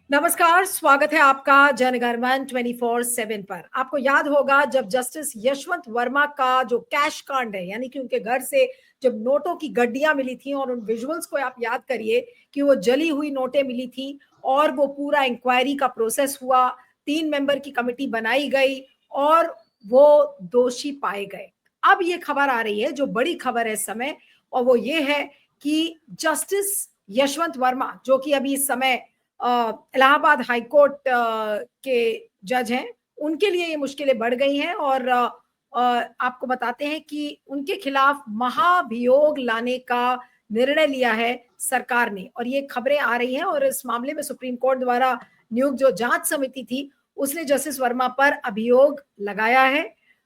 नमस्कार, स्वागत है आपका जनगणमन 24/7 पर। आपको याद होगा जब जस्टिस यशवंत वर्मा का जो कैश कांड है, यानी कि उनके घर से जब नोटों की गड्डियां मिली थी, और उन विजुअल्स को आप याद करिए कि वो जली हुई नोटें मिली थी, और वो पूरा इंक्वायरी का प्रोसेस हुआ, 3 मेंबर की कमेटी बनाई गई और वो दोषी पाए गए। अब ये खबर आ रही है, जो बड़ी खबर है इस समय, और वो ये है कि जस्टिस यशवंत वर्मा, जो कि अभी इस समय इलाहाबाद हाई कोर्ट के जज हैं, उनके लिए ये मुश्किलें बढ़ गई हैं। और आपको बताते हैं कि उनके खिलाफ महाभियोग लाने का निर्णय लिया है सरकार ने, और ये खबरें आ रही हैं। और इस मामले में सुप्रीम कोर्ट द्वारा नियुक्त जो जांच समिति थी, उसने जस्टिस वर्मा पर अभियोग लगाया है।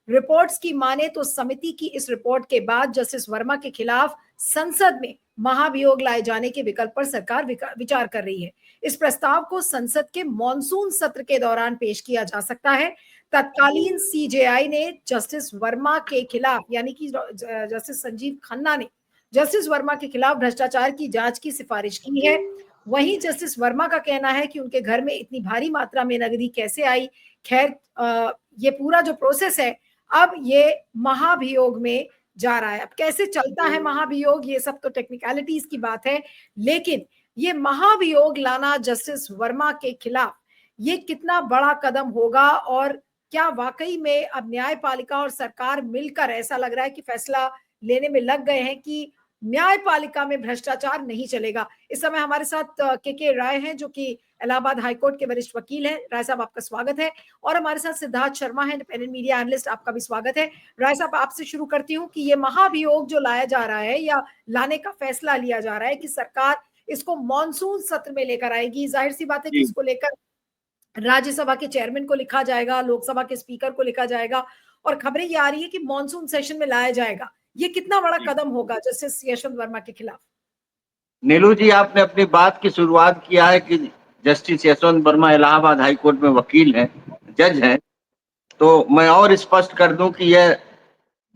रिपोर्ट्स की माने तो समिति की इस रिपोर्ट के बाद जस्टिस वर्मा के खिलाफ संसद में महाभियोग लाए जाने के विकल्प पर सरकार विचार कर रही है। इस प्रस्ताव को संसद के मॉनसून सत्र के दौरान पेश किया जा सकता है। तत्कालीन सीजेआई ने जस्टिस वर्मा के खिलाफ, यानी कि जस्टिस संजीव खन्ना ने जस्टिस वर्मा के खिलाफ भ्रष्टाचार की जांच की सिफारिश की है। वहीं जस्टिस वर्मा का कहना है कि उनके घर में इतनी भारी मात्रा में नकदी कैसे आई। खैर, ये पूरा जो प्रोसेस है, अब ये महाभियोग में जा रहा है। अब कैसे चलता है महाभियोग, ये सब तो टेक्निकलिटीज की बात है, लेकिन ये महाभियोग लाना जस्टिस वर्मा के खिलाफ, ये कितना बड़ा कदम होगा, और क्या वाकई में अब न्यायपालिका और सरकार मिलकर, ऐसा लग रहा है कि फैसला लेने में लग गए हैं कि न्यायपालिका में भ्रष्टाचार नहीं चलेगा। इस समय हमारे साथ के राय हैं, जो कि इलाहाबाद हाईकोर्ट के वरिष्ठ वकील हैं। राय साहब, आपका स्वागत है। और हमारे साथ सिद्धार्थ शर्मा है, इंडिपेंडेंट मीडिया एनालिस्ट, आपका भी स्वागत है। राय साहब, आपसे शुरू करती हूँ कि ये महाभियोग जो लाया जा रहा है, या लाने का फैसला लिया जा रहा है कि सरकार इसको मॉनसून सत्र में लेकर आएगी, जाहिर सी बात है कि इसको लेकर राज्यसभा के चेयरमैन को लिखा जाएगा, लोकसभा के स्पीकर को लिखा जाएगा, और खबरें ये आ रही है कि मॉनसून सेशन में लाया जाएगा। ये कितना बड़ा कदम होगा जस्टिस यशवंत वर्मा के खिलाफ? नीलू जी, आपने अपनी बात की शुरुआत किया है कि justice Yashwant Verma Allahabad high court में वकील हैं, जज हैं। तो मैं और स्पष्ट कर दूं कि यह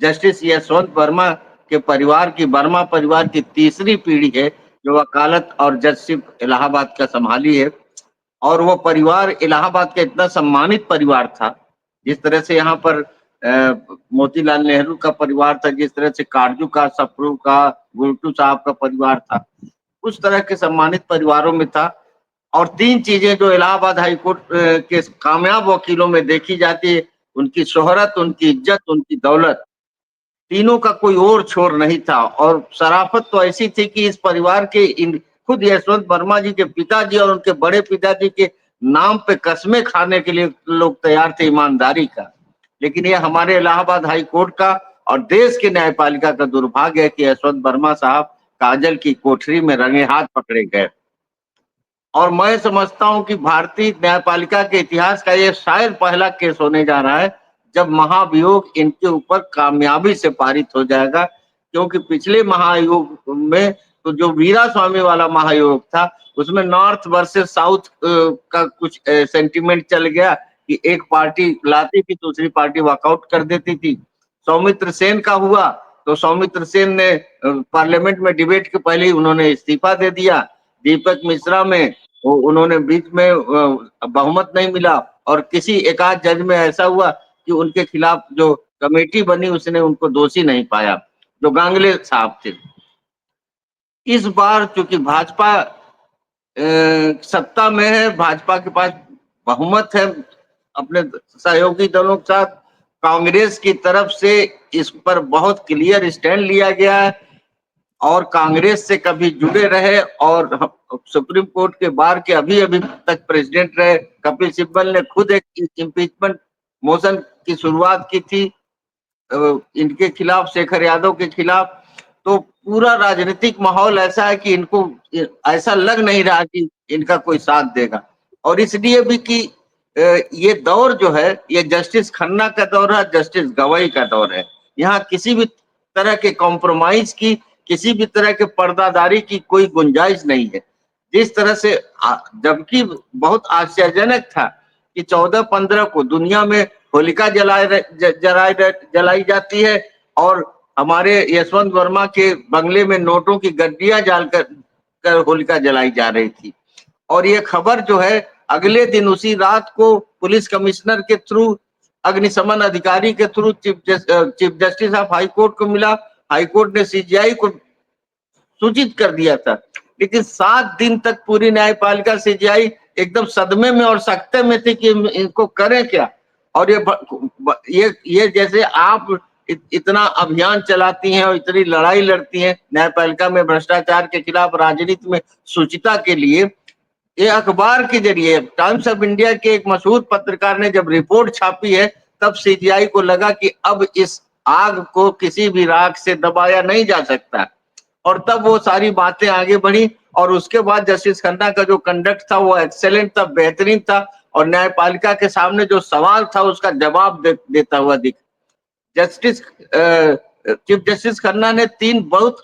जस्टिस यशवंत वर्मा के परिवार की, वर्मा परिवार की तीसरी पीढ़ी है जो वकालत और जजशिप इलाहाबाद का संभाली है। और वो परिवार इलाहाबाद का इतना सम्मानित परिवार था, जिस तरह से यहाँ पर मोतीलाल नेहरू का परिवार था, जिस तरह से कारजू का, सप्रू का, गुलटू साहब का परिवार था, उस तरह के सम्मानित परिवारों में था। और तीन चीजें जो इलाहाबाद हाई कोर्ट के कामयाब वकीलों में देखी जाती है, उनकी शोहरत, उनकी इज्जत, उनकी दौलत, तीनों का कोई और छोर नहीं था। और शराफत तो ऐसी थी कि इस परिवार के खुद यशवंत वर्मा जी के पिताजी और उनके बड़े पिताजी के नाम पे कस्में खाने के लिए लोग तैयार थे, ईमानदारी का। लेकिन ये हमारे इलाहाबाद हाई कोर्ट का और देश की न्यायपालिका का दुर्भाग्य है कि यशवंत वर्मा साहब काजल की कोठरी में रंगे हाथ पकड़े गए। और मैं समझता हूं कि भारतीय न्यायपालिका के इतिहास का ये शायद पहला केस होने जा रहा है जब महाभियोग इनके ऊपर कामयाबी से पारित हो जाएगा। क्योंकि पिछले महाभियोग में तो जो वीरा स्वामी वाला महाभियोग था, उसमें नॉर्थ वर्सेस साउथ का कुछ सेंटिमेंट चल गया कि एक पार्टी लाती थी, दूसरी पार्टी वॉकआउट कर देती थी। सौमित्र सेन का हुआ तो सौमित्र सेन ने पार्लियामेंट में डिबेट के पहले ही उन्होंने इस्तीफा दे दिया। दीपक मिश्रा में उन्होंने बीच में बहुमत नहीं मिला, और किसी एकाध जज में ऐसा हुआ कि उनके खिलाफ जो कमेटी बनी उसने उनको दोषी नहीं पाया, जो गांगले साहब थे। इस बार चूंकि भाजपा सत्ता में है, भाजपा के पास बहुमत है अपने सहयोगी दलों के साथ, कांग्रेस की तरफ से इस पर बहुत क्लियर स्टैंड लिया गया है और कांग्रेस से कभी जुड़े रहे। और सुप्रीम कोर्ट के बार के अभी अभी तक प्रेसिडेंट रहे कपिल सिब्बल ने खुद एक इम्पीचमेंट मोशन की शुरुआत की थी इनके खिलाफ, शेखर यादव के खिलाफ। तो पूरा राजनीतिक माहौल ऐसा है कि इनको ऐसा लग नहीं रहा कि इनका कोई साथ देगा। और इसलिए भी कि ये दौर जो है, ये जस्टिस खन्ना का दौर है, जस्टिस गवई का दौर है। यहाँ किसी भी तरह के कॉम्प्रोमाइज की, किसी भी तरह के पर्दादारी की कोई गुंजाइश नहीं है। जिस तरह से, जबकि बहुत आश्चर्यजनक था कि 14-15 को दुनिया में होलिका जलाई जाती है और हमारे यशवंत वर्मा के बंगले में नोटों की गड्डियां जालकर होलिका जलाई जा रही थी। और ये खबर जो है अगले दिन उसी रात को पुलिस कमिश्नर के थ्रू, अग्निशमन अधिकारी के through chief justice of high court को मिला। हाई कोर्ट ने सीजीआई को सूचित कर दिया था, लेकिन 7 दिन तक पूरी न्यायपालिका सीजीआई एकदम सदमे में और सकते में थी कि इनको करें क्या। और ये जैसे आप इतना अभियान चलाती हैं और इतनी लड़ाई लड़ती हैं न्यायपालिका में भ्रष्टाचार के खिलाफ, राजनीति में शुचिता के लिए, ये अखबार के जरिए टाइम्स ऑफ इंडिया के एक मशहूर पत्रकार ने जब रिपोर्ट छापी है, तब सीजीआई को लगा कि अब इस आग को किसी भी राख से दबाया नहीं जा सकता, और तब वो सारी बातें आगे बढ़ी। और उसके बाद जस्टिस खन्ना का जो कंडक्ट था वो एक्सेलेंट था, बेहतरीन था, और न्यायपालिका के सामने जो सवाल था उसका जवाब देता हुआ दिख। जस्टिस चीफ जस्टिस खन्ना ने 3 बहुत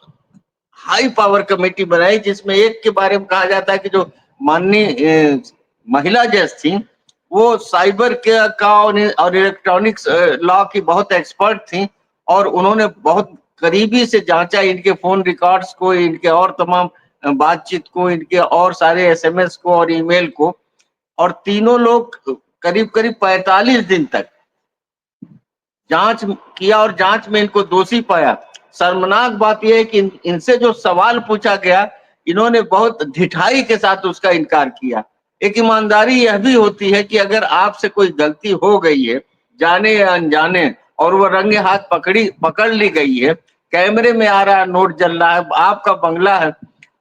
हाई पावर कमेटी बनाई, जिसमें एक के बारे में कहा जाता है कि जो माननीय महिला जज थी वो साइबर के का और इलेक्ट्रॉनिक्स लॉ की बहुत एक्सपर्ट थी, और उन्होंने बहुत करीबी से जांचा इनके फोन रिकॉर्ड्स को, इनके और तमाम बातचीत को, इनके और सारे एसएमएस को और ईमेल को, और तीनों लोग करीब करीब 45 दिन तक जांच किया और जांच में इनको दोषी पाया। शर्मनाक बात यह है कि इनसे जो सवाल पूछा गया, इन्होंने बहुत ढिठाई के साथ उसका इनकार किया। एक ईमानदारी यह भी होती है कि अगर आपसे कोई गलती हो गई है, जाने या अनजाने, और वो रंगे हाथ पकड़ ली गई है, कैमरे में आ रहा है, नोट जल रहा है, आपका बंगला है,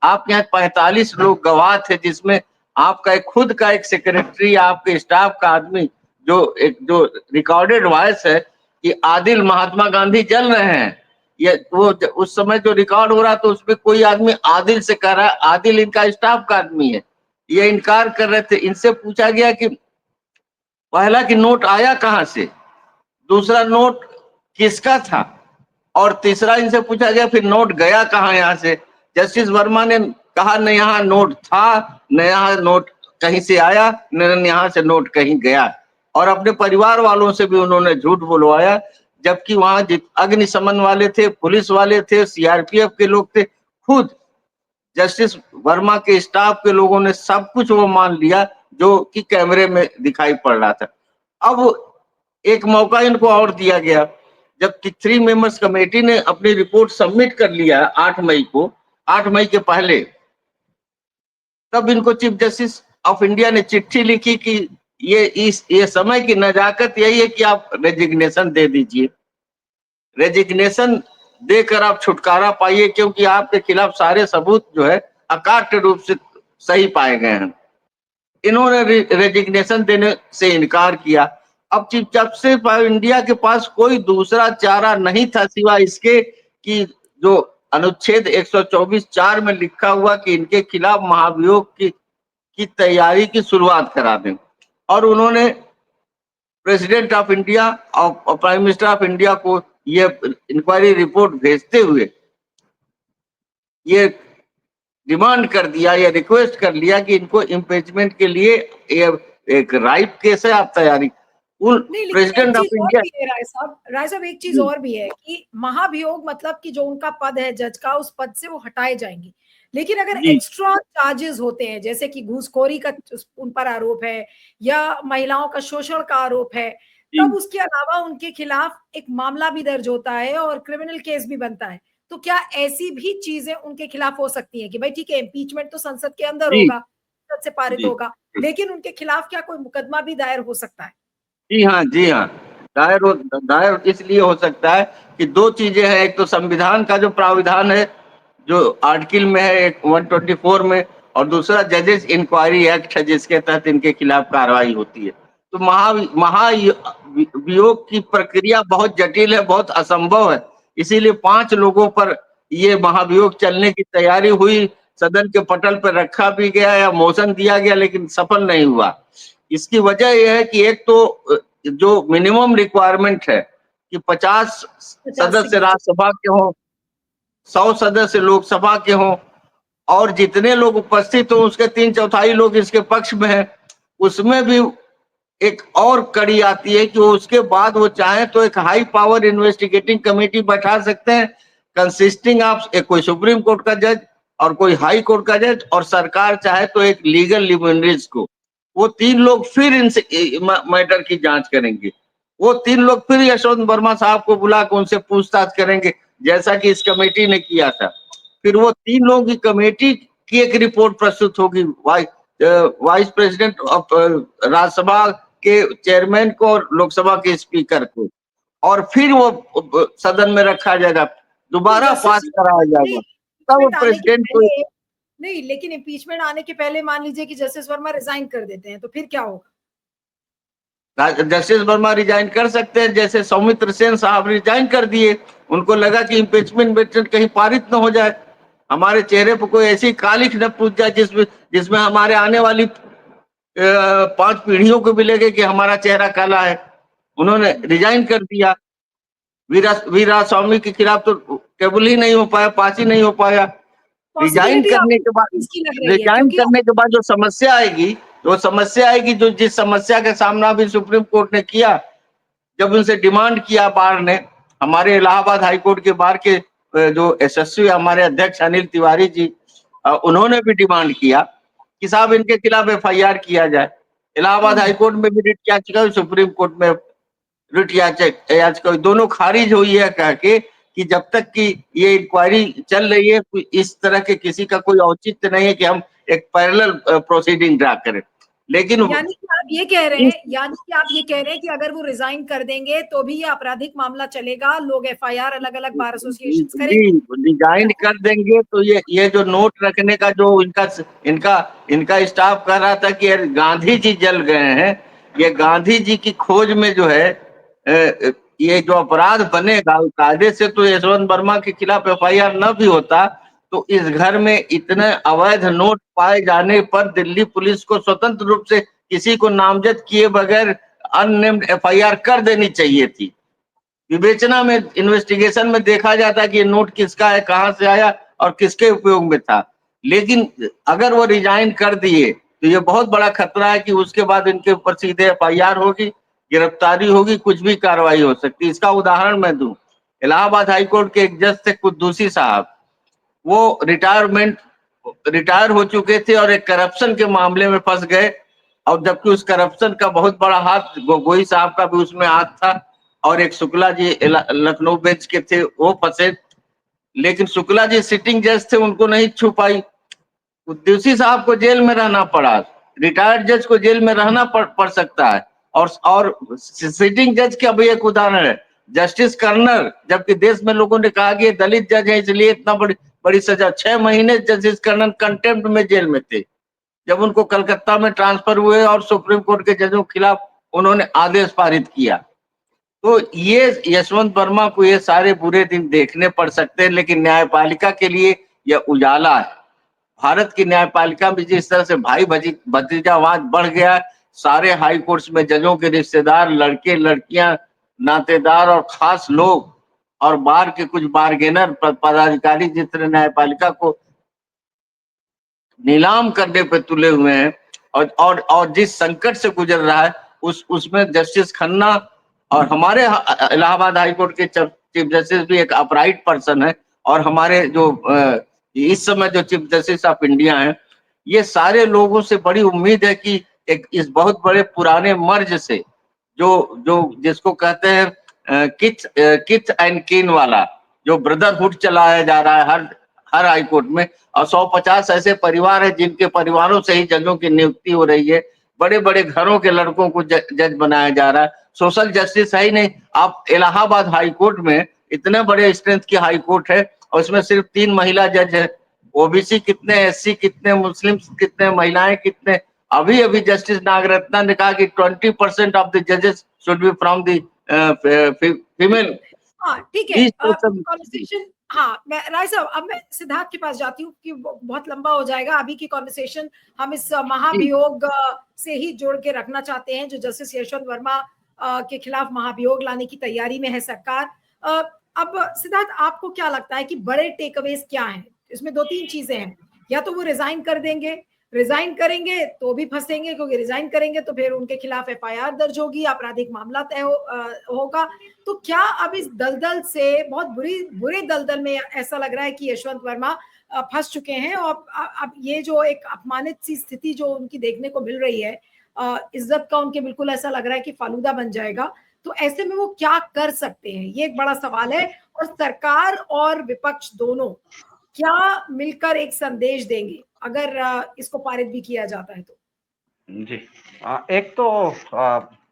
आपके यहाँ 45 लोग गवाह थे, जिसमें आपका खुद का एक सेक्रेटरी, आपके स्टाफ का आदमी, जो रिकॉर्डेड वॉइस है कि आदिल महात्मा गांधी जल रहे हैं, ये वो उस समय जो रिकॉर्ड हो रहा तो उसमें कोई आदमी आदिल से कह रहा है, आदिल इनका स्टाफ का आदमी है, ये इनकार कर रहे थे। इनसे पूछा गया कि पहला कि नोट आया कहां से, दूसरा नोट किसका था, और तीसरा इनसे पूछा गया फिर नोट गया कहां यहाँ से। जस्टिस वर्मा ने कहा न यहाँ नोट था, न यहाँ नोट कहीं से आया, न यहाँ से नोट कहीं गया, और अपने परिवार वालों से भी उन्होंने झूठ बुलवाया, जबकि वहां अग्निशमन वाले थे, पुलिस वाले थे, सीआरपीएफ के लोग थे, खुद जस्टिस वर्मा के स्टाफ के लोगों ने सब कुछ वो मान लिया जो कि कैमरे में दिखाई पड़ रहा था। अब एक मौका इनको और दिया गया, जब 3 मेंबर्स कमेटी ने अपनी रिपोर्ट सबमिट कर लिया 8 मई को, 8 मई के पहले, तब इनको चीफ जस्टिस ऑफ इंडिया ने चिट्ठी लिखी कि ये समय की नजाकत यही है कि आप रेजिग्नेशन दे दीजिए, रेजिग्नेशन देकर आप छुटकारा पाइए, क्योंकि आपके खिलाफ सारे सबूत जो है अकाट्य रूप से सही पाए गए हैं। इन्होंने रेजिग्नेशन देने से इनकार किया। अब चीफ जस्टिस ऑफ इंडिया के पास कोई दूसरा चारा नहीं था सिवाय इसके कि जो अनुच्छेद 124(4) में लिखा हुआ कि इनके खिलाफ महाभियोग की तैयारी की शुरुआत करा दें, और उन्होंने प्रेसिडेंट ऑफ इंडिया और प्राइम मिनिस्टर ऑफ इंडिया को ये इंक्वायरी रिपोर्ट भेजते हुए ये डिमांड कर दिया, या रिक्वेस्ट कर लिया कि इनको इम्पीचमेंट के लिए ये एक राइट केस है, आप तैयारी। नहीं, लेकिन एक प्रेसिडेंट ऑफ चीज और इंडिया, भी है राय साहब एक चीज और भी है कि महाभियोग मतलब कि जो उनका पद है जज का, उस पद से वो हटाए जाएंगे, लेकिन अगर एक्स्ट्रा चार्जेस होते हैं, जैसे कि घूसखोरी का उन पर आरोप है या महिलाओं का शोषण का आरोप है, तब उसके अलावा उनके खिलाफ एक मामला भी दर्ज होता है और क्रिमिनल केस भी बनता है। तो क्या ऐसी भी चीजें उनके खिलाफ हो सकती हैं कि भाई ठीक है, इम्पीचमेंट तो संसद के अंदर होगा, संसद से पारित होगा, लेकिन उनके खिलाफ क्या कोई मुकदमा भी दायर हो सकता है? जी हाँ, दायर इसलिए हो सकता है कि 2 चीजें हैं। एक तो संविधान का जो प्राविधान है, जो आर्टिकल में है 124 में, और दूसरा जजेस इंक्वायरी एक्ट है, जिसके तहत इनके खिलाफ कार्रवाई होती है। तो महाभियोग की प्रक्रिया बहुत जटिल है, बहुत असंभव है, इसीलिए 5 लोगों पर ये महाभियोग चलने की तैयारी हुई, सदन के पटल पर रखा भी गया या मोशन दिया गया, लेकिन सफल नहीं हुआ। इसकी वजह यह है कि एक तो जो मिनिमम रिक्वायरमेंट है कि 50 सदस्य राज्यसभा के हों, 100 सदस्य लोकसभा के हों, और जितने लोग उपस्थित हो उसके 3/4 लोग इसके पक्ष में हैं, उसमें भी एक और कड़ी आती है कि उसके बाद वो चाहे तो एक हाई पावर इन्वेस्टिगेटिंग कमेटी बैठा सकते हैं, कंसिस्टिंग ऑफ एक कोई सुप्रीम कोर्ट का जज और कोई हाई कोर्ट का जज, और सरकार चाहे तो एक लीगल लिमिनरीज को, वो 3 लोग फिर इनसे मैटर की जांच करेंगे। वो 3 लोग फिर यशवंत वर्मा साहब को बुला के उनसे पूछताछ करेंगे, जैसा कि इस कमेटी ने किया था। फिर वो 3 लोगों की कमेटी की एक रिपोर्ट प्रस्तुत होगी वाइस प्रेसिडेंट ऑफ राज्यसभा के चेयरमैन को और लोकसभा के स्पीकर को, और फिर वो सदन में रखा जाएगा, तो दोबारा पास जस्टिस कराया नहीं, जाएगा, तब इम्पीचमेंट आने के प्रेसिडेंट को। पहले नहीं, लेकिन इम्पीचमेंट आने के पहले मान लीजिए कि जस्टिस वर्मा रिजाइन कर देते हैं, तो फिर क्या होगा? जस्टिस वर्मा रिजाइन कर सकते हैं, जैसे सौमित्र सेन साहब रिजाइन कर दिए। उनको लगा कि इम्पीचमेंट कहीं पारित न हो जाए, हमारे चेहरे पर कोई ऐसी कालिख न पूछ जाए जिसमें जिसमें हमारे आने वाली 5 पीढ़ियों को भी लगे कि हमारा चेहरा काला है। उन्होंने रिजाइन कर दिया। वीरा स्वामी के खिलाफ तो टेबल ही नहीं हो पाया, पास ही नहीं हो पाया। रिजाइन पॉसिबिलिटी करने आपको के बाद किसकी लग रही है? रिजाइन क्योंकि करने के बाद जो समस्या आएगी, जो जिस समस्या का सामना भी सुप्रीम कोर्ट ने किया, जब उनसे डिमांड किया बार ने, हमारे इलाहाबाद हाईकोर्ट के बार के जो यशस्वी हमारे अध्यक्ष अनिल तिवारी जी, उन्होंने भी डिमांड किया कि साहब इनके खिलाफ एफआईआर किया जाए। इलाहाबाद हाईकोर्ट में भी रिट याचिका, सुप्रीम कोर्ट में रिट याचिका, दोनों खारिज हुई है, कह के कि जब तक कि ये इंक्वायरी चल रही है, इस तरह के किसी का कोई औचित्य नहीं है कि हम एक पैरेलल प्रोसीडिंग ड्रा करें। लेकिन यानी कि आप ये कह रहे हैं, यानी कि आप ये कह रहे हैं कि अगर वो रिजाइन कर देंगे तो भी ये आपराधिक मामला चलेगा, लोग एफआईआर अलग अलग बार एसोसिएशंस करेंगे। डिजाइन कर देंगे तो ये जो नोट रखने का जो इनका इनका इनका स्टाफ कह रहा था कि यार गांधी जी जल गए हैं, ये गांधी जी की खोज में जो है ये जो अपराध बनेगा कायदे से, तो यशवंत वर्मा के खिलाफ एफआईआर न भी होता तो इस घर में इतने अवैध नोट पाए जाने पर दिल्ली पुलिस को स्वतंत्र रूप से किसी को नामजद किए बगैर अननेम्ड एफआईआर कर देनी चाहिए थी। विवेचना में, इन्वेस्टिगेशन में देखा जाता है कि ये नोट किसका है, कहां से आया और किसके उपयोग में था। लेकिन अगर वो रिजाइन कर दिए तो ये बहुत बड़ा खतरा है कि उसके बाद इनके ऊपर सीधे एफआईआर होगी, गिरफ्तारी होगी, कुछ भी कार्रवाई हो सकती है। इसका उदाहरण मैं दूं, इलाहाबाद हाईकोर्ट के एक जज थे कुद्दूसी साहब, वो रिटायर हो चुके थे और एक करप्शन के मामले में फंस गए, और जबकि उस करप्शन का बहुत बड़ा हाथ गोगोई साहब का भी उसमें हाथ था, और एक शुक्ला जी लखनऊ बेंच के थे, वो फंसे। लेकिन शुक्ला जी सिटिंग जज थे, उनको नहीं छू पाई, कुद्दूसी साहब को जेल में रहना पड़ा। रिटायर्ड जज को जेल में रहना पड़ सकता है। और सिटिंग जज का भी एक उदाहरण है जस्टिस कर्नर, जबकि देश में लोगों ने कहा कि ये दलित जज है इसलिए इतना बड़ी बड़ी सजा, 6 महीने जस्टिस कर्नर कंटेम्प्ट में जेल में थे, जब उनको कलकत्ता में ट्रांसफर हुए और सुप्रीम कोर्ट के जजों के खिलाफ उन्होंने आदेश पारित किया। तो ये यशवंत वर्मा को ये सारे बुरे दिन देखने पड़ सकते हैं, लेकिन न्यायपालिका के लिए यह उजाला है। भारत की न्यायपालिका में जिस तरह से भाई भतीजावाद बढ़ गया, सारे हाई कोर्ट्स में जजों के रिश्तेदार, लड़के लड़कियां, नातेदार और खास लोग और बार के कुछ बारगेनर पदाधिकारी जिस तरह न्यायपालिका को नीलाम करने पे तुले हुए हैं, और जिस संकट से गुजर रहा है, उसमें जस्टिस खन्ना और हमारे इलाहाबाद हाईकोर्ट के चीफ जस्टिस भी एक अपराइट पर्सन है, और हमारे जो इस समय जो चीफ जस्टिस ऑफ इंडिया हैं, ये सारे लोगों से बड़ी उम्मीद है कि एक इस बहुत बड़े पुराने मर्ज से, जो जो जिसको कहते हैं किथ एंड किन वाला जो ब्रदरहुड चलाया जा रहा है हर हर हाई कोर्ट में, और 150 ऐसे परिवार है जिनके परिवारों से ही जजों की नियुक्ति हो रही है, बड़े बड़े घरों के लड़कों को जज बनाया जा रहा है, सोशल जस्टिस है ही नहीं। आप इलाहाबाद हाई कोर्ट में इतने बड़े स्ट्रेंथ की हाई कोर्ट है और उसमें सिर्फ 3 महिला जज है, ओबीसी कितने, एससी कितने, मुस्लिम कितने, महिलाएं कितने। अभी अभी जस्टिस नागरत्ना ने कहा कि 20% ऑफ द जजेस should be from the female. हाँ ठीक है, कॉन्वर्सेशन, हाँ मैं राय साहब, अब मैं सिद्धार्थ के पास जाती हूँ कि बहुत लंबा हो जाएगा अभी की कॉन्वर्सेशन। हम इस महाभियोग से ही जोड़ के रखना चाहते हैं, जो जस्टिस यशवंत वर्मा के खिलाफ महाभियोग लाने की तैयारी में है सरकार। अब सिद्धार्थ, आपको क्या लगता है कि बड़े टेकअवेज क्या हैं? इसमें 2-3 चीजें हैं, या तो वो रिजाइन कर देंगे, रिजाइन करेंगे तो भी फंसेंगे, क्योंकि रिजाइन करेंगे तो फिर उनके खिलाफ एफआईआर दर्ज होगी, आपराधिक मामला तय होगा। तो क्या अब इस दलदल से, बहुत बुरे दलदल में ऐसा लग रहा है कि यशवंत वर्मा फंस चुके हैं, और अब ये जो एक अपमानित सी स्थिति जो उनकी देखने को मिल रही है, इज्जत का उनके बिल्कुल ऐसा लग रहा है कि फालूदा बन जाएगा। तो ऐसे में वो क्या कर सकते हैं, ये एक बड़ा सवाल है। और सरकार और विपक्ष दोनों क्या मिलकर एक संदेश देंगे अगर इसको पारित भी किया जाता है तो? जी। एक तो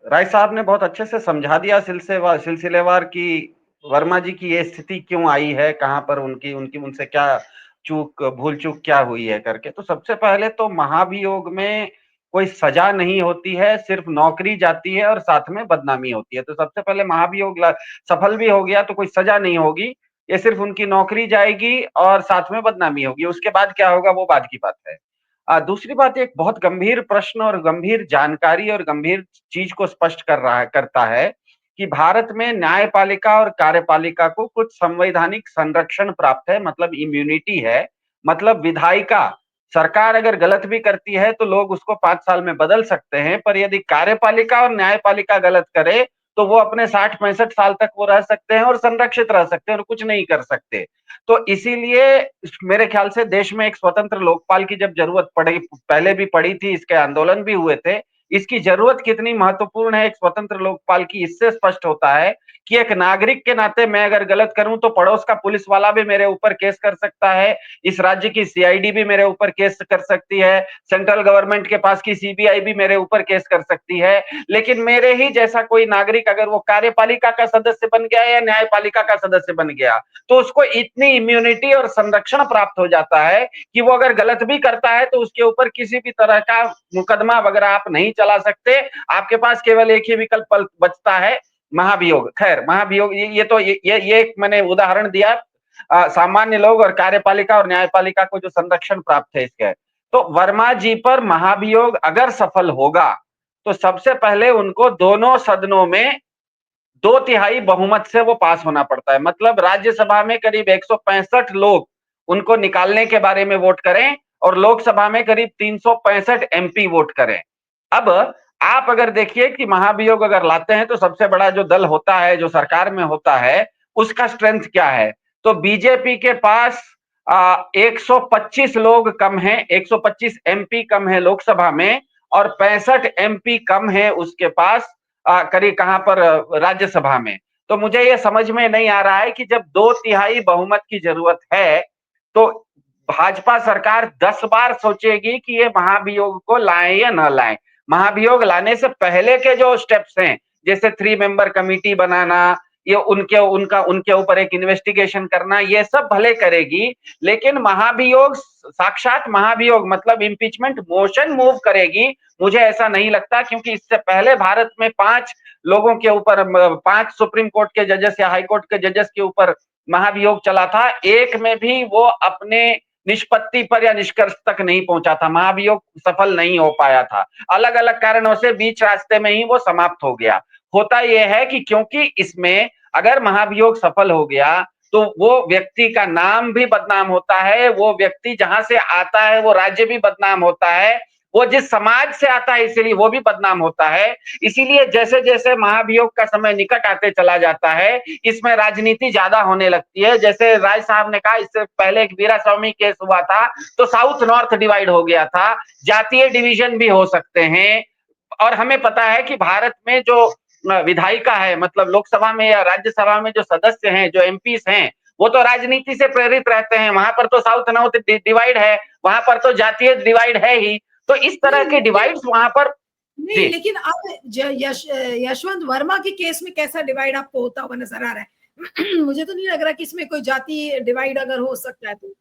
राय साहब ने बहुत अच्छे से समझा दिया सिलसिलेवार की वर्मा जी की ये स्थिति क्यों आई है, कहाँ पर उनकी उनकी उनसे क्या भूल चूक क्या हुई है करके। तो सबसे पहले तो महाभियोग में कोई सजा नहीं होती है, सिर्फ नौकरी जाती है और साथ में बदनामी होती है। तो सबसे पहले महाभियोग सफल भी हो गया तो कोई सजा नहीं होगी, ये सिर्फ उनकी नौकरी जाएगी और साथ में बदनामी होगी। उसके बाद क्या होगा वो बाद की बात है। दूसरी बात, एक बहुत गंभीर प्रश्न और गंभीर जानकारी और गंभीर चीज को स्पष्ट करता है कि भारत में न्यायपालिका और कार्यपालिका को कुछ संवैधानिक संरक्षण प्राप्त है, मतलब इम्यूनिटी है। मतलब विधायिका सरकार अगर गलत भी करती है तो लोग उसको 5 साल में बदल सकते हैं, पर यदि कार्यपालिका और न्यायपालिका गलत करे तो वो अपने 60-65 साल तक वो रह सकते हैं और संरक्षित रह सकते हैं और कुछ नहीं कर सकते। तो इसीलिए मेरे ख्याल से देश में एक स्वतंत्र लोकपाल की जब जरूरत पड़ी, पहले भी पड़ी थी, इसके आंदोलन भी हुए थे, इसकी जरूरत कितनी महत्वपूर्ण है एक स्वतंत्र लोकपाल की, इससे स्पष्ट होता है कि एक नागरिक के नाते मैं अगर गलत करूं तो पड़ोस का पुलिस वाला भी मेरे ऊपर केस कर सकता है, इस राज्य की सीआईडी भी मेरे ऊपर केस कर सकती है, सेंट्रल गवर्नमेंट के पास की सीबीआई भी मेरे ऊपर केस कर सकती है। लेकिन मेरे ही जैसा कोई नागरिक अगर वो कार्यपालिका का सदस्य बन गया या न्यायपालिका का सदस्य बन गया तो उसको इतनी इम्यूनिटी और संरक्षण प्राप्त हो जाता है कि वो अगर गलत भी करता है तो उसके ऊपर किसी भी तरह का मुकदमा वगैरह आप नहीं चला सकते। आपके पास केवल एक ही विकल्प बचता है, महाभियोग। खैर, महाभियोग ये एक मैंने उदाहरण दिया, सामान्य लोग और कार्यपालिका और न्यायपालिका को जो संरक्षण प्राप्त है इसके। तो वर्मा जी पर महाभियोग अगर सफल होगा तो सबसे पहले उनको दोनों सदनों में 2/3 बहुमत से वो पास होना पड़ता है। मतलब राज्यसभा में करीब 165 लोग उनको निकालने के बारे में वोट करें और लोकसभा में करीब 365 एमपी वोट करें। अब आप अगर देखिए कि महाभियोग अगर लाते हैं तो सबसे बड़ा जो दल होता है, जो सरकार में होता है, उसका स्ट्रेंथ क्या है? तो बीजेपी के पास 125 लोग कम है, 125 एमपी कम है लोकसभा में और 65 एमपी कम है उसके पास करीब कहां पर राज्यसभा में। तो मुझे ये समझ में नहीं आ रहा है कि जब 2/3 बहुमत की जरूरत है तो भाजपा सरकार 10 बार सोचेगी कि ये महाभियोग को लाएं या न लाएं। महाभियोग लाने से पहले के जो स्टेप्स हैं, जैसे 3 मेंबर कमेटी बनाना, ये उनके ऊपर एक इन्वेस्टिगेशन करना, ये सब भले करेगी, लेकिन महाभियोग, साक्षात महाभियोग मतलब इम्पीचमेंट मोशन मूव करेगी, मुझे ऐसा नहीं लगता। क्योंकि इससे पहले भारत में 5 लोगों के ऊपर, 5 सुप्रीम कोर्ट के जजेस या हाई कोर्ट के जजेस के ऊपर महाभियोग चला था, एक में भी वो अपने निष्पत्ति पर या निष्कर्ष तक नहीं पहुंचा था, महाभियोग सफल नहीं हो पाया था। अलग अलग कारणों से बीच रास्ते में ही वो समाप्त हो गया। होता यह है कि क्योंकि इसमें अगर महाभियोग सफल हो गया तो वो व्यक्ति का नाम भी बदनाम होता है, वो व्यक्ति जहां से आता है वो राज्य भी बदनाम होता है, वो जिस समाज से आता है इसीलिए वो भी बदनाम होता है। इसीलिए जैसे जैसे महाभियोग का समय निकट आते चला जाता है, इसमें राजनीति ज्यादा होने लगती है। जैसे राय साहब ने कहा, इससे पहले एक वीरास्वामी केस हुआ था तो साउथ नॉर्थ डिवाइड हो गया था, जातीय डिवीजन भी हो सकते हैं। और हमें पता है कि भारत में जो विधायिका है, मतलब लोकसभा में या राज्यसभा में जो सदस्य हैं, जो एमपीस हैं, वो तो राजनीति से प्रेरित रहते हैं। वहां पर तो साउथ नॉर्थ डिवाइड है, वहां पर तो जातीय डिवाइड है ही। तो इस तरह के डिवाइड्स वहां पर नहीं, लेकिन अब यशवंत वर्मा के केस में कैसा डिवाइड आपको होता हुआ नजर आ रहा है? मुझे तो नहीं लग रहा कि इसमें कोई जाति डिवाइड अगर हो सकता है तो।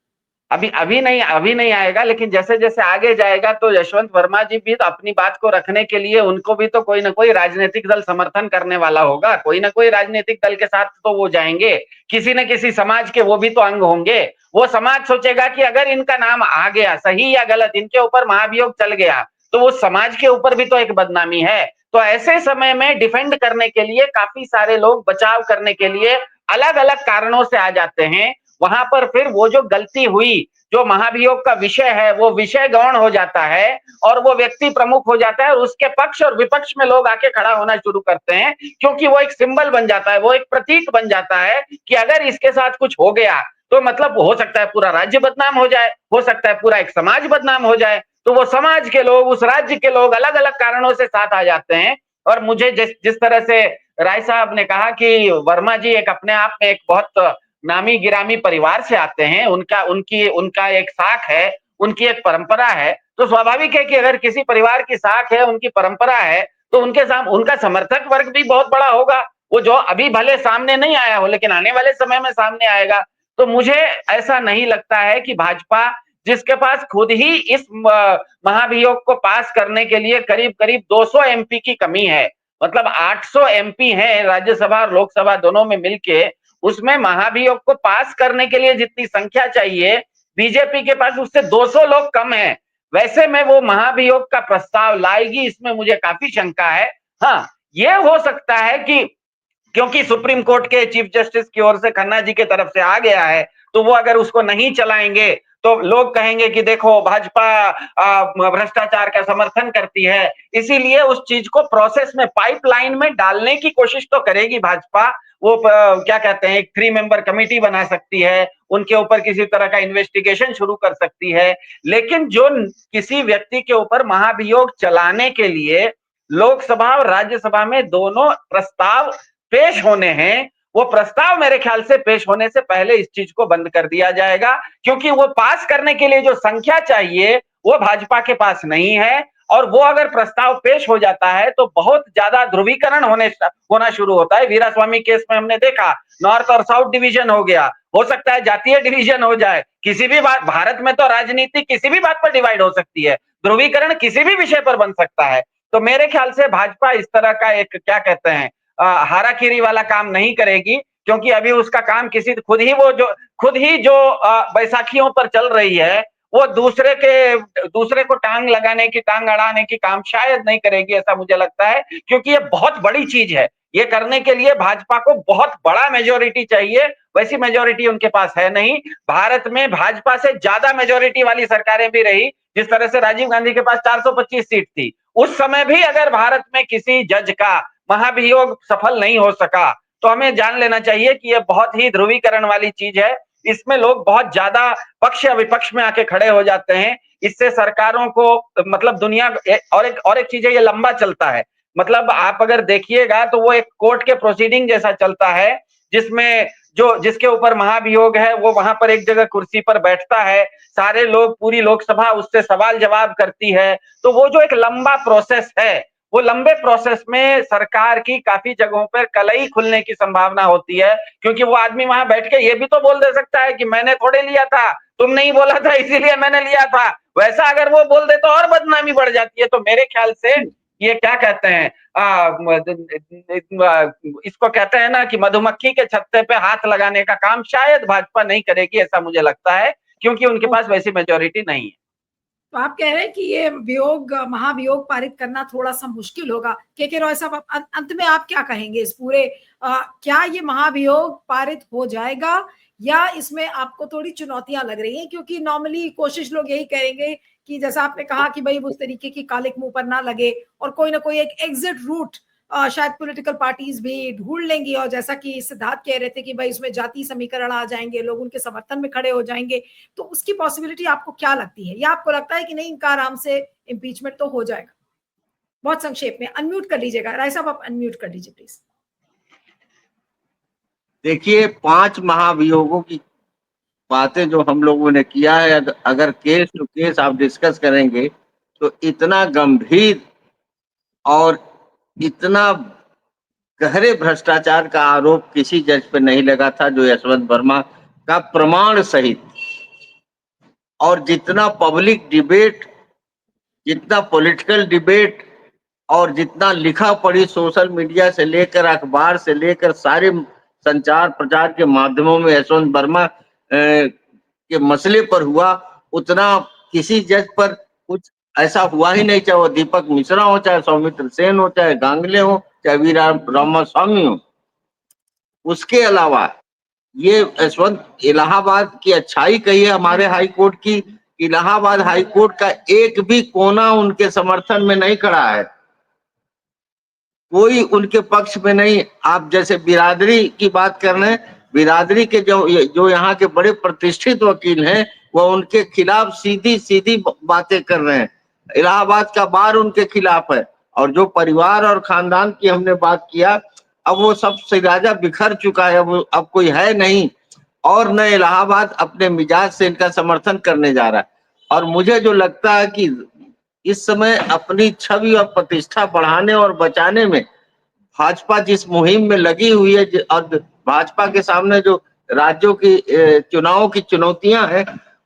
अभी नहीं आएगा, लेकिन जैसे जैसे आगे जाएगा तो यशवंत वर्मा जी भी तो अपनी बात को रखने के लिए उनको भी तो कोई ना कोई राजनीतिक दल समर्थन करने वाला होगा, कोई ना कोई राजनीतिक दल के साथ तो वो जाएंगे, किसी न किसी समाज के वो भी तो अंग होंगे। वो समाज सोचेगा कि अगर इनका नाम आ गया, सही या गलत, इनके ऊपर महाभियोग चल गया तो वो समाज के ऊपर भी तो एक बदनामी है। तो ऐसे समय में डिफेंड करने के लिए काफी सारे लोग, बचाव करने के लिए अलग अलग कारणों से आ जाते हैं। वहां पर फिर वो जो गलती हुई, जो महाभियोग का विषय है, वो विषय गौण हो जाता है और वो व्यक्ति प्रमुख हो जाता है और उसके पक्ष और विपक्ष में लोग आके खड़ा होना शुरू करते हैं, क्योंकि वो एक सिंबल बन जाता है, वो एक प्रतीक बन जाता है कि अगर इसके साथ कुछ हो गया तो मतलब हो सकता है पूरा राज्य बदनाम हो जाए, हो सकता है पूरा एक समाज बदनाम हो जाए। तो वो समाज के लोग, उस राज्य के लोग अलग अलग कारणों से साथ आ जाते हैं। और मुझे जिस तरह से राय साहब ने कहा कि वर्मा जी एक अपने आप में एक बहुत नामी गिरामी परिवार से आते हैं, उनका एक साख है, उनकी एक परंपरा है, तो स्वाभाविक है कि अगर किसी परिवार की साख है, उनकी परंपरा है, तो उनका समर्थक वर्ग भी बहुत बड़ा होगा। वो जो अभी भले सामने नहीं आया हो, लेकिन आने वाले समय में सामने आएगा। तो मुझे ऐसा नहीं लगता है कि भाजपा, जिसके पास खुद ही इस महाभियोग को पास करने के लिए करीब करीब 200 एमपी की कमी है, मतलब 800 एमपी हैं राज्यसभा और लोकसभा दोनों में मिलके, उसमें महाभियोग को पास करने के लिए जितनी संख्या चाहिए बीजेपी के पास उससे 200 लोग कम हैं। वैसे में वो महाभियोग का प्रस्ताव लाएगी, इसमें मुझे काफी शंका है। हाँ, ये हो सकता है कि क्योंकि सुप्रीम कोर्ट के चीफ जस्टिस की ओर से खन्ना जी के तरफ से आ गया है, तो वो अगर उसको नहीं चलाएंगे तो लोग कहेंगे कि देखो भाजपा भ्रष्टाचार का समर्थन करती है। इसीलिए उस चीज को प्रोसेस में, पाइपलाइन में डालने की कोशिश तो करेगी भाजपा। वो क्या कहते हैं, एक 3 मेंबर कमेटी बना सकती है, उनके ऊपर किसी तरह का इन्वेस्टिगेशन शुरू कर सकती है। लेकिन जो किसी व्यक्ति के ऊपर महाभियोग चलाने के लिए लोकसभा और राज्यसभा में दोनों प्रस्ताव पेश होने हैं, वो प्रस्ताव मेरे ख्याल से पेश होने से पहले इस चीज को बंद कर दिया जाएगा, क्योंकि वो पास करने के लिए जो संख्या चाहिए वो भाजपा के पास नहीं है। और वो अगर प्रस्ताव पेश हो जाता है तो बहुत ज्यादा ध्रुवीकरण होना शुरू होता है। वीरास्वामी केस में हमने देखा, नॉर्थ और साउथ डिवीजन हो गया, हो सकता है जातीय डिवीजन हो जाए। किसी भी बात, भारत में तो राजनीति किसी भी बात पर डिवाइड हो सकती है, ध्रुवीकरण किसी भी विषय पर बन सकता है। तो मेरे ख्याल से भाजपा इस तरह का एक, क्या कहते हैं, हाराखीरी वाला काम नहीं करेगी, क्योंकि अभी उसका काम खुद ही जो बैसाखियों पर चल रही है, वो दूसरे को टांग अड़ाने की काम शायद नहीं करेगी, ऐसा मुझे लगता है। क्योंकि ये बहुत बड़ी चीज है, ये करने के लिए भाजपा को बहुत बड़ा मेजोरिटी चाहिए, वैसी मेजोरिटी उनके पास है नहीं। भारत में भाजपा से ज्यादा मेजोरिटी वाली सरकारें भी रही, जिस तरह से राजीव गांधी के पास 425 सीट थी, उस समय भी अगर भारत में किसी जज का महाभियोग सफल नहीं हो सका, तो हमें जान लेना चाहिए कि यह बहुत ही ध्रुवीकरण वाली चीज है। इसमें लोग बहुत ज्यादा पक्ष या विपक्ष में आके खड़े हो जाते हैं। इससे सरकारों को, मतलब दुनिया, और एक चीज है, ये लंबा चलता है। मतलब आप अगर देखिएगा तो वो एक कोर्ट के प्रोसीडिंग जैसा चलता है, जिसमें जिसके ऊपर महाभियोग है वो वहां पर एक जगह कुर्सी पर बैठता है, सारे लोग, पूरी लोकसभा उससे सवाल जवाब करती है। तो वो जो एक लंबा प्रोसेस है, वो लंबे प्रोसेस में सरकार की काफी जगहों पर कलई खुलने की संभावना होती है, क्योंकि वो आदमी वहां बैठ के ये भी तो बोल दे सकता है कि मैंने थोड़े लिया था, तुम नहीं बोला था इसीलिए मैंने लिया था। वैसा अगर वो बोल दे तो और बदनामी बढ़ जाती है। तो मेरे ख्याल से ये, क्या कहते हैं, इसको कहते हैं ना कि मधुमक्खी के छत्ते पे हाथ लगाने का काम शायद भाजपा नहीं करेगी, ऐसा मुझे लगता है, क्योंकि उनके पास वैसी मेजोरिटी नहीं है। तो आप कह रहे हैं कि ये महाभियोग पारित करना थोड़ा सा मुश्किल होगा। के रॉय साहब, अंत में आप क्या कहेंगे इस पूरे, क्या ये महाभियोग पारित हो जाएगा या इसमें आपको थोड़ी चुनौतियां लग रही हैं? क्योंकि नॉर्मली कोशिश लोग यही करेंगे कि जैसा आपने कहा कि भाई उस तरीके की कालिक मुंह पर ना लगे और कोई ना कोई एक एग्जिट रूट शायद पॉलिटिकल पार्टीज भी ढूंढ लेंगी, और जैसा कि सिद्धार्थ कह रहे थे कि भाई इसमें जाति समीकरण आ जाएंगे, लोग उनके समर्थन में खड़े हो जाएंगे। तो उसकी पॉसिबिलिटी आपको क्या लगती है, या आपको लगता है कि नहीं, इनका आराम से इम्पीचमेंट तो हो जाएगा? बहुत संक्षेप में अनम्यूट कर लीजिएगा राय साहब, आप अनम्यूट कर लीजिए प्लीज। देखिए, 5 महाभियोगों की बातें जो हम लोगों ने किया है, अगर केस टू केस आप डिस्कस करेंगे तो इतना गंभीर और इतना गहरे भ्रष्टाचार का आरोप किसी जज पे नहीं लगा था जो यशवंत वर्मा का प्रमाण सहित। और जितना पब्लिक डिबेट, जितना पॉलिटिकल डिबेट और जितना लिखा पढ़ी सोशल मीडिया से लेकर अखबार से लेकर सारे संचार प्रचार के माध्यमों में यशवंत वर्मा के मसले पर हुआ, उतना किसी जज पर कुछ ऐसा हुआ ही नहीं, चाहे वो दीपक मिश्रा हो, चाहे सौमित्र सेन हो, चाहे गांगुली हो, चाहे वी रामास्वामी हो। उसके अलावा ये यशवंत, इलाहाबाद की अच्छाई कही है हमारे हाई कोर्ट की, इलाहाबाद हाई कोर्ट का एक भी कोना उनके समर्थन में नहीं खड़ा है, कोई उनके पक्ष में नहीं। आप जैसे बिरादरी की बात कर रहे हैं, बिरादरी के जो यहाँ के बड़े प्रतिष्ठित वकील हैं, वो उनके खिलाफ सीधी सीधी बातें कर रहे हैं इलाहाबाद का बार उनके खिलाफ है। और जो परिवार और खानदान की हमने बात किया, अब वो सब सिराजा बिखर चुका है, अब कोई है नहीं, और न इलाहाबाद अपने मिजाज से इनका समर्थन करने जा रहा है। और मुझे जो लगता है कि इस समय अपनी छवि और प्रतिष्ठा बढ़ाने और बचाने में भाजपा जिस मुहिम में लगी हुई है, और भाजपा के सामने जो राज्यों की चुनावों की चुनौतियां हैं,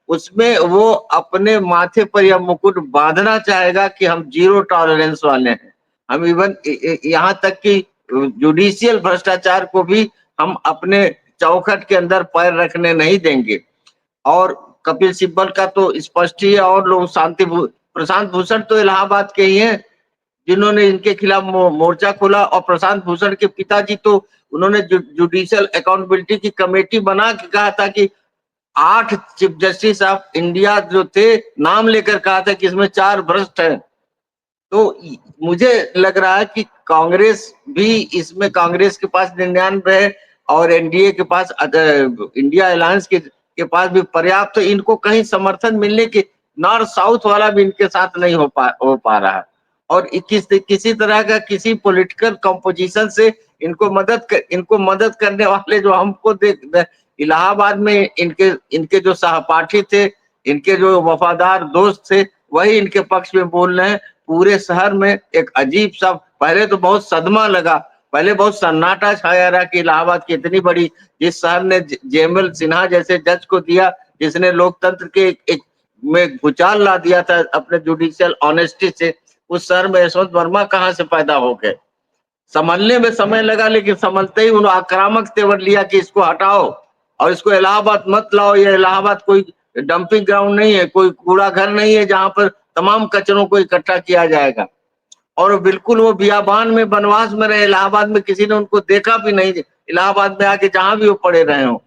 उसमें वो अपने माथे पर यह मुकुट बांधना चाहेगा कि हम जीरो टॉलरेंस वाले हैं। हम इवन यहाँ तक कि जुडिशियल भ्रष्टाचार को भी हम अपने चौखट के अंदर पैर रखने नहीं देंगे। और कपिल सिब्बल का तो स्पष्ट ही है, और लोग प्रशांत भूषण तो इलाहाबाद के ही हैं जिन्होंने इनके खिलाफ मोर्चा खोला। और प्रशांत भूषण के पिताजी तो उन्होंने जुडिशियल अकाउंटेबिलिटी की कमेटी बना के कहा था कि 8 चीफ जस्टिस ऑफ इंडिया जो थे, नाम लेकर कहा था कि इसमें 4 भ्रष्ट हैं। तो मुझे लग रहा है कि कांग्रेस भी इसमें, कांग्रेस के पास 99 है और एनडीए के पास, इंडिया अलायंस के पास भी पर्याप्त, तो इनको कहीं समर्थन मिलने के, नॉर्थ साउथ वाला भी इनके साथ नहीं हो पा रहा है। और किसी तरह का किसी पॉलिटिकल कंपोजिशन से इनको मदद करने वाले जो हमको इलाहाबाद में इनके जो सहपाठी थे, इनके जो वफादार दोस्त थे, वही इनके पक्ष में बोल रहे हैं। पूरे शहर में एक अजीब सा, पहले तो बहुत सदमा लगा, पहले बहुत सन्नाटा छाया रहा कि इलाहाबाद की इतनी बड़ी, जिस शहर ने जेएमएल सिन्हा जैसे जज को दिया, जिसने लोकतंत्र के एक में भूचाल ला दिया था अपने जुडिशियल ऑनेस्टी से, उस शहर में यशवंत वर्मा कहां से पैदा हो गए। संभलने में समय लगा, लेकिन संभलते ही उन्होंने आक्रामक तेवर लिया कि इसको हटाओ और इसको इलाहाबाद मत लाओ। ये इलाहाबाद कोई डंपिंग ग्राउंड नहीं है, कोई कूड़ा घर नहीं है जहां पर तमाम कचरों को इकट्ठा किया जाएगा। और बिल्कुल वो बियाबान में, बनवास में रहे, इलाहाबाद में किसी ने उनको देखा भी नहीं, इलाहाबाद में आके जहां भी वो पड़े रहे हो।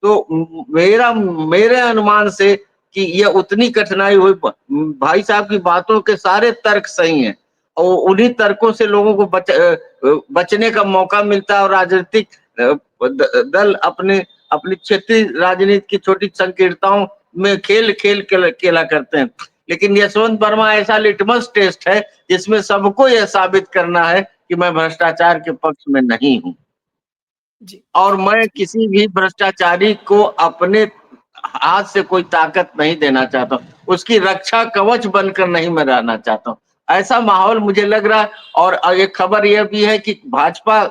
तो मेरे अनुमान से कि ये उतनी कठिनाई हुई, भाई साहब की बातों के सारे तर्क सही हैं और उन्हीं तर्कों से लोगों को बचने का मौका मिलता है। और राजनीतिक दल अपनी क्षेत्रीय राजनीति की छोटी संकीर्णताओं में खेला करते हैं। लेकिन यशवंत वर्मा ऐसा लिटमस टेस्ट है जिसमें सबको यह साबित करना है कि मैं भ्रष्टाचार के पक्ष में नहीं हूं और मैं किसी भी भ्रष्टाचारी को अपने हाथ से कोई ताकत नहीं देना चाहता हूं, उसकी रक्षा कवच बनकर नहीं मैं रहना चाहता हूं। ऐसा माहौल मुझे लग रहा है। और एक खबर यह भी है कि भाजपा,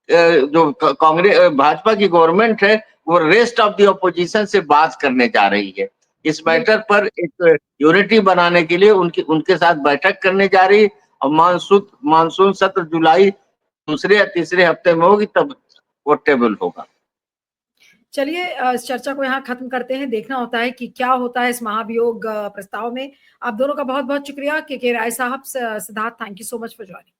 जो कांग्रेस, भाजपा की गवर्नमेंट है, वो रेस्ट ऑफ द ऑपोजिशन से बात करने जा रही है इस मैटर पर, एक यूनिटी बनाने के लिए उनके साथ बैठक करने जा रही है। और मानसून सत्र जुलाई दूसरे या तीसरे हफ्ते में होगी, तब वो टेबल होगा। चलिए इस चर्चा को यहाँ खत्म करते हैं। देखना होता है कि क्या होता है इस महाभियोग प्रस्ताव में। आप दोनों का बहुत बहुत शुक्रिया। के राय साहब, Siddharth, thank you so much for joining.